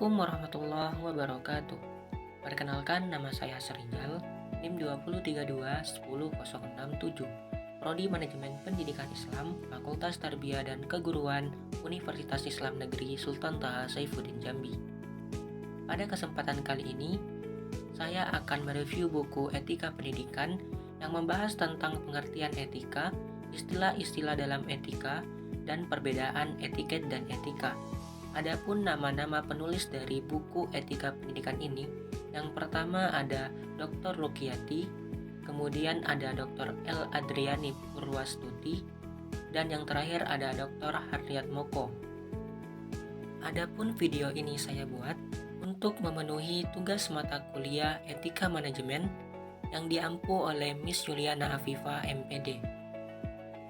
Assalamualaikum warahmatullahi wabarakatuh. Perkenalkan, nama saya Seringal, NIM 203210067, Prodi Manajemen Pendidikan Islam, Fakultas Tarbiyah dan Keguruan, Universitas Islam Negeri Sultan Taha Saifuddin Jambi. Pada kesempatan kali ini, saya akan mereview buku Etika Pendidikan yang membahas tentang pengertian etika, istilah-istilah dalam etika, dan perbedaan etiket dan etika. Adapun nama-nama penulis dari buku Etika Pendidikan ini, yang pertama ada Dr. Rukyati, kemudian ada Dr. L. Adriani Purwastuti, dan yang terakhir ada Dr. Harriat Moko. Adapun video ini saya buat untuk memenuhi tugas mata kuliah Etika Manajemen yang diampu oleh Miss Yuliana Afifa MPD.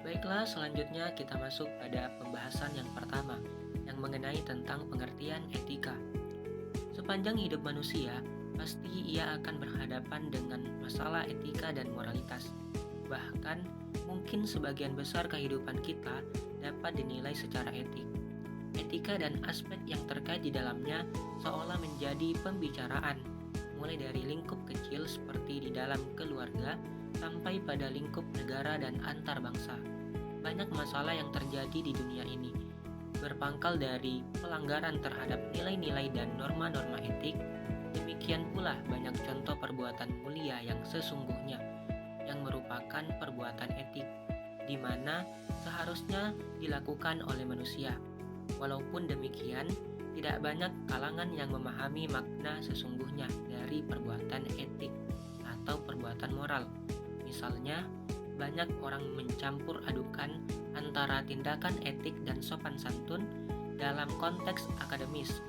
Baiklah, selanjutnya kita masuk pada pembahasan yang pertama, yang mengenai tentang pengertian etika. Sepanjang hidup manusia, pasti ia akan berhadapan dengan masalah etika dan moralitas. Bahkan, mungkin sebagian besar kehidupan kita dapat dinilai secara etik. Etika dan aspek yang terkait di dalamnya seolah menjadi pembicaraan, mulai dari lingkup kecil seperti di dalam keluarga, sampai pada lingkup negara dan antar bangsa. Banyak masalah yang terjadi di dunia ini berpangkal dari pelanggaran terhadap nilai-nilai dan norma-norma etik. Demikian pula banyak contoh perbuatan mulia yang sesungguhnya yang merupakan perbuatan etik, di mana seharusnya dilakukan oleh manusia. Walaupun demikian, tidak banyak kalangan yang memahami makna sesungguhnya dari perbuatan etik atau perbuatan moral. Misalnya, banyak orang mencampur adukan antara tindakan etik dan sopan santun dalam konteks akademis.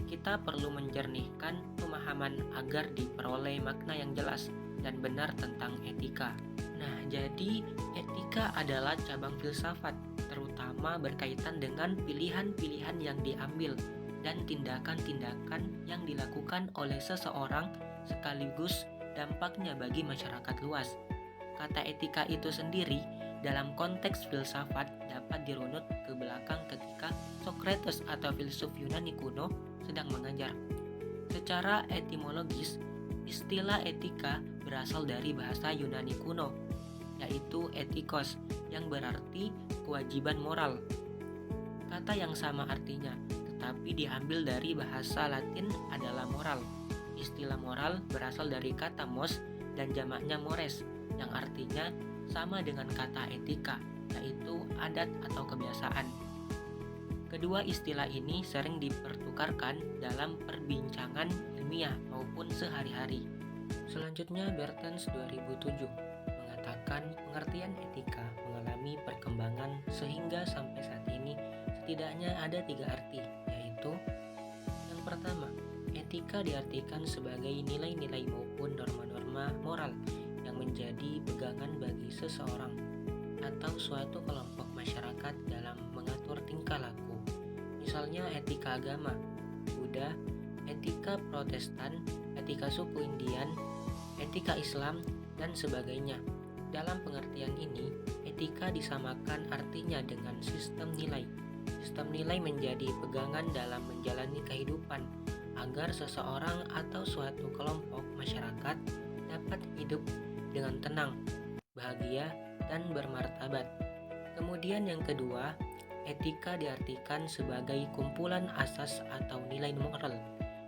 Kita perlu menjernihkan pemahaman agar diperoleh makna yang jelas dan benar tentang etika. Nah, jadi etika adalah cabang filsafat, terutama berkaitan dengan pilihan-pilihan yang diambil dan tindakan-tindakan yang dilakukan oleh seseorang sekaligus dampaknya bagi masyarakat luas. Kata etika itu sendiri dalam konteks filsafat dapat dirunut ke belakang ketika Socrates atau filsuf Yunani kuno sedang mengajar. Secara etimologis, istilah etika berasal dari bahasa Yunani kuno, yaitu etikos, yang berarti kewajiban moral. Kata yang sama artinya, tetapi diambil dari bahasa Latin adalah moral. Istilah moral berasal dari kata mos dan jamaknya mores, yang artinya sama dengan kata etika, yaitu adat atau kebiasaan. Kedua istilah ini sering dipertukarkan dalam perbincangan ilmiah maupun sehari-hari. Selanjutnya, Bertens 2007 mengatakan pengertian etika mengalami perkembangan sehingga sampai saat ini setidaknya ada 3 arti, yaitu yang pertama, etika diartikan sebagai nilai-nilai maupun norma-norma moral yang menjadi pegangan bagi seseorang atau suatu kelompok masyarakat dalam mengatur tingkah laku. Misalnya etika agama, Buddha, etika Protestan, etika suku Indian, etika Islam, dan sebagainya. Dalam pengertian ini, etika disamakan artinya dengan sistem nilai. Sistem nilai menjadi pegangan dalam menjalani kehidupan agar seseorang atau suatu kelompok masyarakat dapat hidup dengan tenang, bahagia, dan bermartabat. Kemudian yang kedua, etika diartikan sebagai kumpulan asas atau nilai moral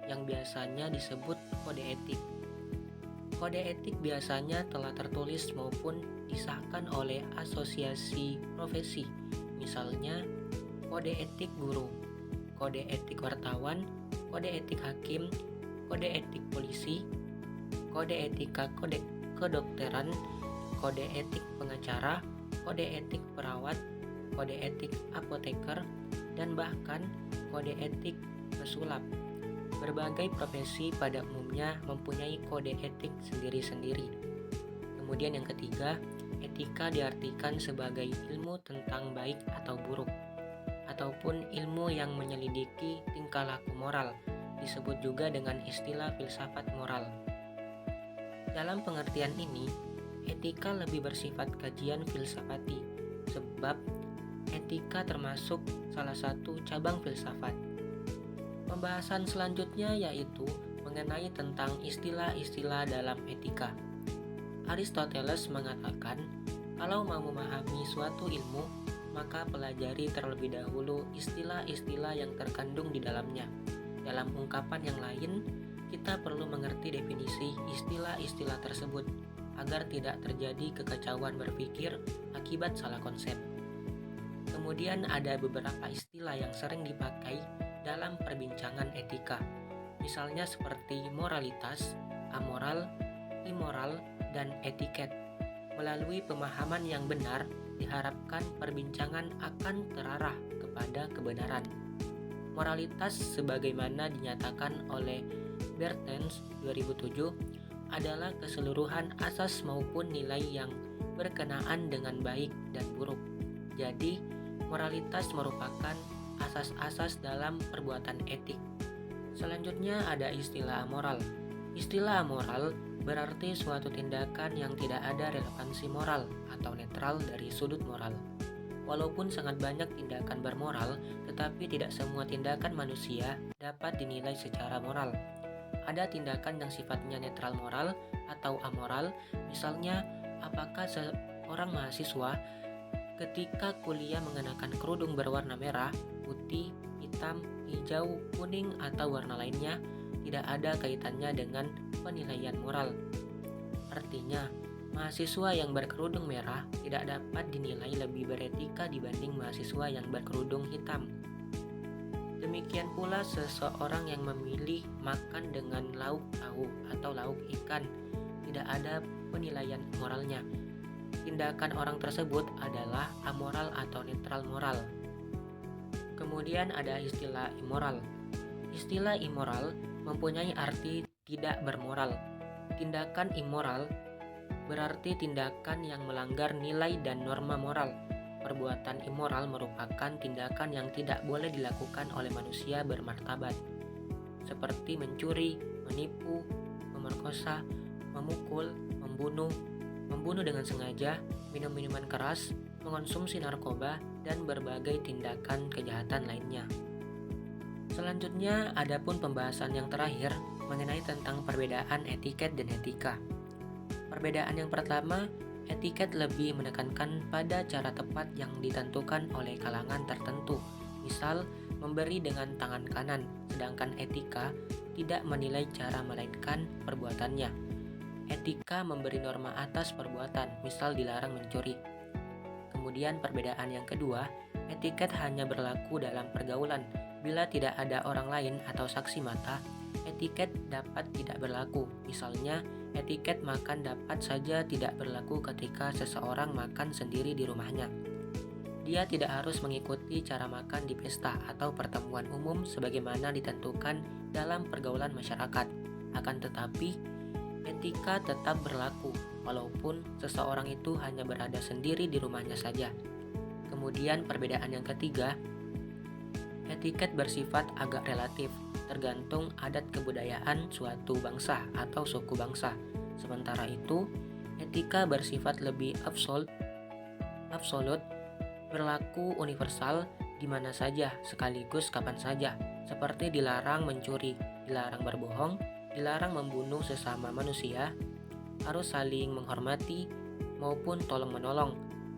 yang biasanya disebut kode etik. Kode etik biasanya telah tertulis maupun disahkan oleh asosiasi profesi, misalnya kode etik guru, kode etik wartawan, kode etik hakim, kode etik polisi, kode etika kedokteran, kode etik pengacara, kode etik perawat, kode etik apoteker, dan bahkan kode etik pesulap. Berbagai profesi pada umumnya mempunyai kode etik sendiri-sendiri. Kemudian yang ketiga, etika diartikan sebagai ilmu tentang baik atau buruk, ataupun ilmu yang menyelidiki tingkah laku moral, disebut juga dengan istilah filsafat moral. Dalam pengertian ini, etika lebih bersifat kajian filsafati, sebab etika termasuk salah satu cabang filsafat. Pembahasan selanjutnya yaitu mengenai tentang istilah-istilah dalam etika. Aristoteles mengatakan, kalau mau memahami suatu ilmu, maka pelajari terlebih dahulu istilah-istilah yang terkandung di dalamnya. Dalam ungkapan yang lain, kita perlu mengerti definisi istilah-istilah tersebut agar tidak terjadi kekacauan berpikir akibat salah konsep. Kemudian ada beberapa istilah yang sering dipakai dalam perbincangan etika, misalnya seperti moralitas, amoral, immoral, dan etiket. Melalui pemahaman yang benar, diharapkan perbincangan akan terarah kepada kebenaran. Moralitas sebagaimana dinyatakan oleh Bertens 2007 adalah keseluruhan asas maupun nilai yang berkenaan dengan baik dan buruk. Jadi, moralitas merupakan asas-asas dalam perbuatan etik. Selanjutnya ada istilah amoral. Istilah amoral berarti suatu tindakan yang tidak ada relevansi moral atau netral dari sudut moral. Walaupun sangat banyak tindakan bermoral, tetapi tidak semua tindakan manusia dapat dinilai secara moral. Ada tindakan yang sifatnya netral moral atau amoral, misalnya apakah seorang mahasiswa ketika kuliah mengenakan kerudung berwarna merah, putih, hitam, hijau, kuning, atau warna lainnya tidak ada kaitannya dengan penilaian moral. Artinya, mahasiswa yang berkerudung merah tidak dapat dinilai lebih beretika dibanding mahasiswa yang berkerudung hitam. Demikian pula seseorang yang memilih makan dengan lauk tahu atau lauk ikan, tidak ada penilaian moralnya. Tindakan orang tersebut adalah amoral atau netral moral. Kemudian ada istilah immoral. Istilah immoral mempunyai arti tidak bermoral. Tindakan immoral berarti tindakan yang melanggar nilai dan norma moral. Perbuatan immoral merupakan tindakan yang tidak boleh dilakukan oleh manusia bermartabat, seperti mencuri, menipu, memerkosa, memukul, membunuh dengan sengaja, minum minuman keras, mengonsumsi narkoba, dan berbagai tindakan kejahatan lainnya. Selanjutnya, ada pun pembahasan yang terakhir mengenai tentang perbedaan etiket dan etika. Perbedaan yang pertama, etiket lebih menekankan pada cara tepat yang ditentukan oleh kalangan tertentu, misal memberi dengan tangan kanan, sedangkan etika tidak menilai cara melainkan perbuatannya. Etika memberi norma atas perbuatan, misal dilarang mencuri. Kemudian perbedaan yang kedua, etiket hanya berlaku dalam pergaulan. Bila tidak ada orang lain atau saksi mata, etiket dapat tidak berlaku. Misalnya, etiket makan dapat saja tidak berlaku ketika seseorang makan sendiri di rumahnya. Dia tidak harus mengikuti cara makan di pesta atau pertemuan umum sebagaimana ditentukan dalam pergaulan masyarakat. Akan tetapi, etika tetap berlaku walaupun seseorang itu hanya berada sendiri di rumahnya saja. Kemudian perbedaan yang ketiga, etiket bersifat agak relatif, tergantung adat kebudayaan suatu bangsa atau suku bangsa. Sementara itu, etika bersifat lebih absolut, berlaku universal di mana saja, sekaligus kapan saja, seperti dilarang mencuri, dilarang berbohong, dilarang membunuh sesama manusia, harus saling menghormati maupun tolong-menolong,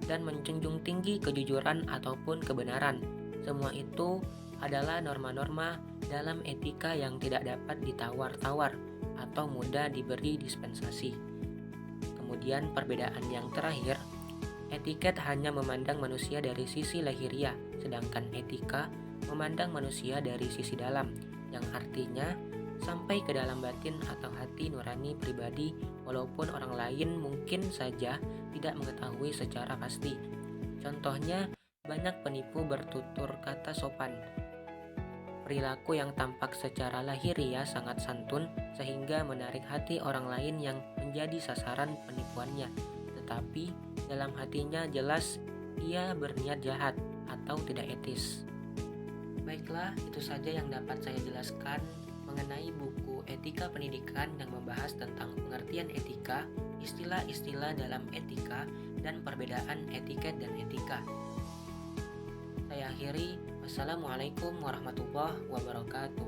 dan menjunjung tinggi kejujuran ataupun kebenaran. Semua itu adalah norma-norma dalam etika yang tidak dapat ditawar-tawar atau mudah diberi dispensasi. Kemudian perbedaan yang terakhir, etiket hanya memandang manusia dari sisi lahiriah, sedangkan etika memandang manusia dari sisi dalam, yang artinya sampai ke dalam batin atau hati nurani pribadi, walaupun orang lain mungkin saja tidak mengetahui secara pasti. Contohnya, banyak penipu bertutur kata sopan. Perilaku yang tampak secara lahiriah sangat santun sehingga menarik hati orang lain yang menjadi sasaran penipuannya. Tetapi dalam hatinya jelas ia berniat jahat atau tidak etis. Baiklah, itu saja yang dapat saya jelaskan mengenai buku Etika Pendidikan yang membahas tentang pengertian etika, istilah-istilah dalam etika, dan perbedaan etiket dan etika. Saya akhiri. Wassalamualaikum warahmatullahi wabarakatuh.